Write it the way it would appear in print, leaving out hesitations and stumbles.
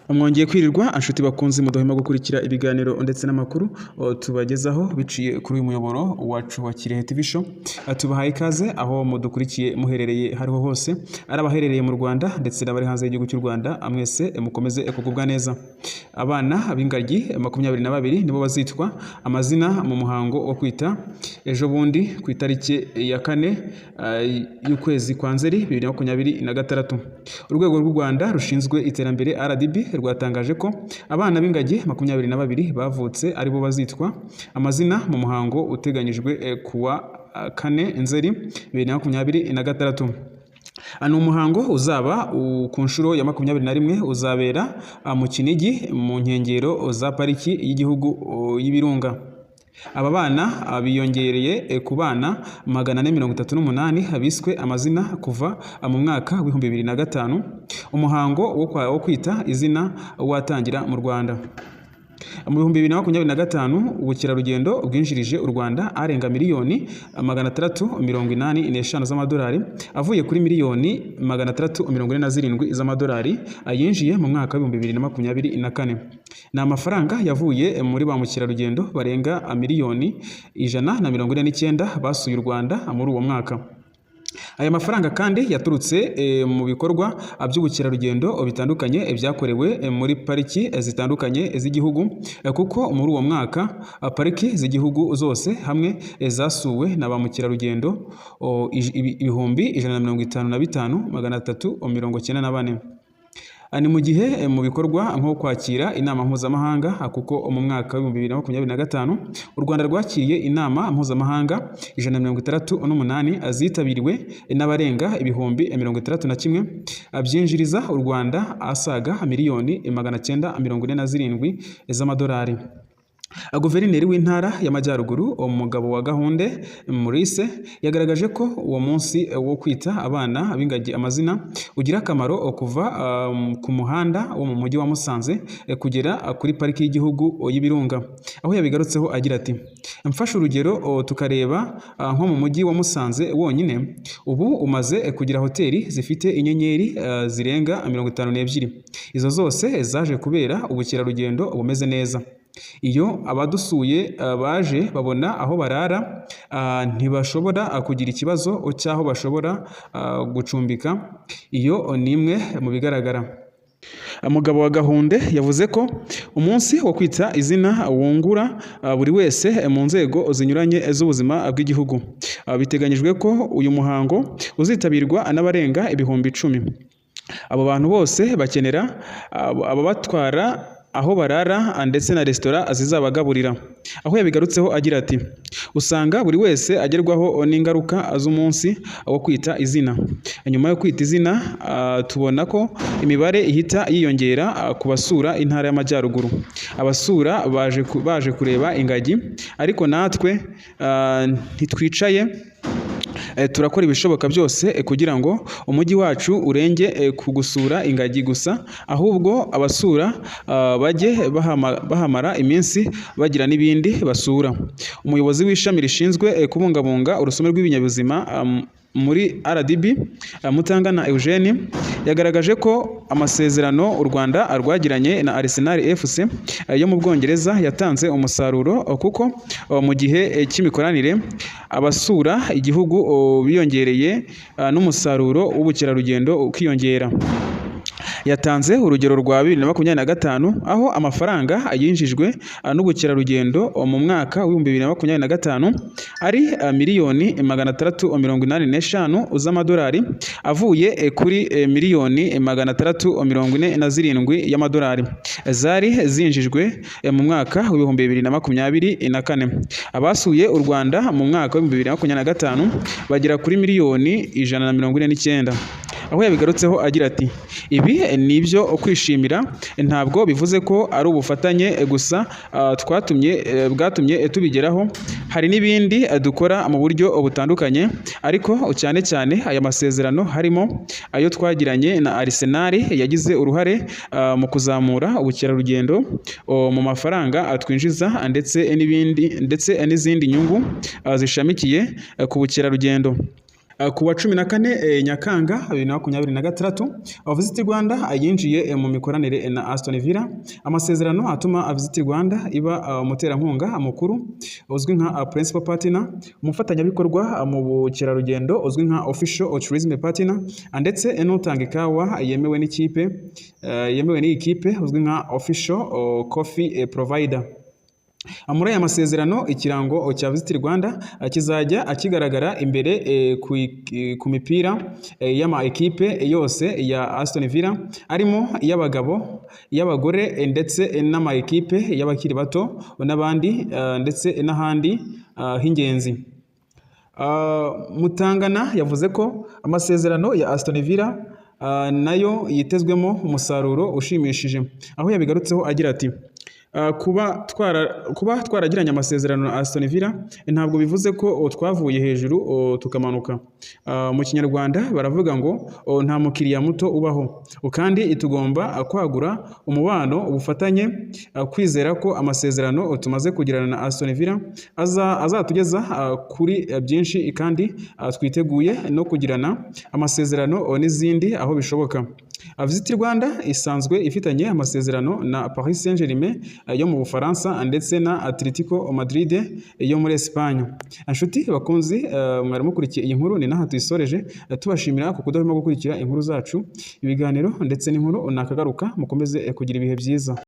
Mwongeye kwirirwa anshuti bakunzi mudohema gukurikira ibiganiro ndetse n'amakuru tubagezaho biciye kuri uyu muyoboro wacu wa Kirehe TV Show. Tubahaye ikaze aho mudukurikiye muherereye hariho hose, ari abaherereye mu Rwanda ndetse n'abari hanze y'igihugu cy'u Rwanda, amwese mukomeze kugubwa neza. Abana b'ingagi 22 nibo bazitwa amazina mu muhango wo kwita ejo bundi ku itariki ya 4 y'ukwezi kwa Nzeri 2026. Urwego rw'u Rwanda rushinzwe iterambere RDB rwatangaje ko abana b'ingagi 22 bavutse aribo bazitwa amazina mu muhango uteganyijwe kuwa 4 Nzeri 2026. Ano umuhango uzaba ku nshuro ya 21 uzabera mu Kinigi mu nkengero za pariki y'igihugu y'Ibirunga. Aba bana biyongereye ku bana 438 biswe amazina kuva mu mwaka wa 2005 umuhango wo kwita izina watangira mu Rwanda. Mu 2025 ubukerarugendo bwinjirije u Rwanda arenga miliyoni 685 z'amadolari avuye kuri miliyoni 647 z'amadolari yinjiye mu mwaka wa 2024. Ni amafaranga yavuye muri ba mukerarugendo barenga miliyoni 149 basuye u Rwanda muri uwo mwaka. Aya mafaranga kandi yaturutse mu bikorwa by'ubukerarugendo bitandukanye byakorewe muri pariki zitandukanye z'igihugu, kuko muri uwo mwaka pariki z'igihugu zose hamwe zasuwe na ba mukerarugendo 155,394. Ni mu gihe mu bikorwa nko kwakira inama mpuzamahanga, kuko mu mwaka wa 2025 u Rwanda rwakiriye inama mpuzamahanga 168 zitabiriwe n'abarenga 31,000 byinjiriza u Rwanda asaga miliyoni 947 z'amadolari. Guverineri w'intara y'Amajyaruguru umugabo wa Gahunde Maurice yagaragaje ko uwo munsi wo kwita abana b'ingagi amazina ugira akamaro kuva ku muhanda wo mu mujyi wa Musanze kugera kuri pariki y'igihugu y'Ibirunga, aho yabigarutseho agira ati: mfashe urugero tukareba nko mu mujyi wa Musanze wonyine ubu umaze kugira hoteli zifite inyenyeri zirenga 52. Izo zose zaje kubera ubukerarugendo bumeze neza. Iyo abadusuye baje babona aho barara ntibashobora kugira ikibazo cy'aho bashobora gucumbika. Iyo ni imwe mu bigaragara. Umugabo wa Gahunde yavuze ko umunsi wo kwita izina wungura buri wese mu nzego zinyuranye z'ubuzima bw'igihugu. Biteganyijwe ko uyu muhango uzitabirwa n'abarenga 10,000. Abo bantu bose bakenera ababatwara aho barara ndetse na resitora zizabagaburira, aho yabigarutseho agira ati: usanga buri wese agerwaho n'ingaruka z'umunsi wo kwita izina. Nyuma yo kwita izina tubona ko imibare ihita yiyongera ku basura intara y'Amajyaruguru. Abasura baje kureba ingagi, ariko natwe ntitwicaye, turakora ibishoboka byose kugira ngo umujyi wacu urenge ku gusura ingagi gusa, ahubwo abasura bajye bahamara iminsi bagira n'ibindi basura. Umuyobozi w'ishami rishinzwe kubungabunga urusobe rw'ibinyabuzima muri RDB Mutangana Eugene yagaragaje ko amasezerano u Rwanda rwagiranye na Arsenal FC yo mu Bwongereza yatanze umusaruro, kuko mu gihe cy'imikoranire abasura igihugu biyongereye n'umusaruro w'ubukerarugendo ukiyongera. Yatanze urugero rwa 2025 aho amafaranga yinjijwe n'ubukerarugendo mu mwaka wa 2025 ari miliyoni 685 z'amadolari avuye kuri miliyoni 647 y'amadolari zari zinjijwe mu mwaka wa 2024. Abasuye u Rwanda mu mwaka wa 2025 bagera kuri miliyoni 149. Aho yabigarutseho agira ati: ibi ni ibyo kwishimira, ntabwo bivuze ko ari ubufatanye gusa bwatumye tubigeraho. Hari n'ibindi dukora mu buryo butandukanye, ariko cyane cyane aya masezerano harimo ayo twagiranye na Arsenal yagize uruhare mu kuzamura ubukerarugendo mu mafaranga twinjiza ndetse n'izindi nyungu zishamikiye ku bukerarugendo. Ku wa 14 Nyakanga 2026 Visit Rwanda yinjiye mu mikoranire na Aston Villa. Amasezerano atuma Visit Rwanda iba umuterankunga mukuru uzwi nka principal partner, umufatanyabikorwa mu bukerarugendo uzwi nka official tourism partner, ndetse n'utanga ikawa yemewe n'iyi kipe uzwi nka official coffee provider. Muri aya masezerano ikirango cya Visit Rwanda kizajya kigaragara imbere ku mipira y'ama ekipe yose ya Aston Villa, arimo iy'abagabo, iy'abagore ndetse n'ama ekipe y'abakiri bato n'abandi ndetse n'ahandi h'ingenzi. Mutangana yavuze ko amasezerano ya Aston Villa nayo yitezwemo umusaruro ushimishije, aho yabigarutseho agira ati kuba twaragiranye amasezerano na Aston Villa ntabwo bivuze ko twavuye hejuru tukamanuka. Mu Kinyarwanda baravuga ngo nta mukiriya muto ubaho, kandi tugomba kwagura umubano, ubufatanye, kwizera ko amasezerano tumaze kugirana na Aston Villa azatugeza kuri byinshi, kandi twiteguye no kugirana amasezerano n'izindi aho bishoboka. Visit Rwanda isanzwe ifitanye amasezerano na Paris Saint-Germain yo mu Bufaransa ndetse na Atletico Madrid yo muri Espagne. Inshuti bakunzi, mwari mukurikiye iyi nkuru, ni naha tuyisoreje, tubashimira ku kudahwema gukurikira inkuru zacu, ibiganiro ndetse n'inkuru nakagaruka. Mukomeze kugira ibihe byiza.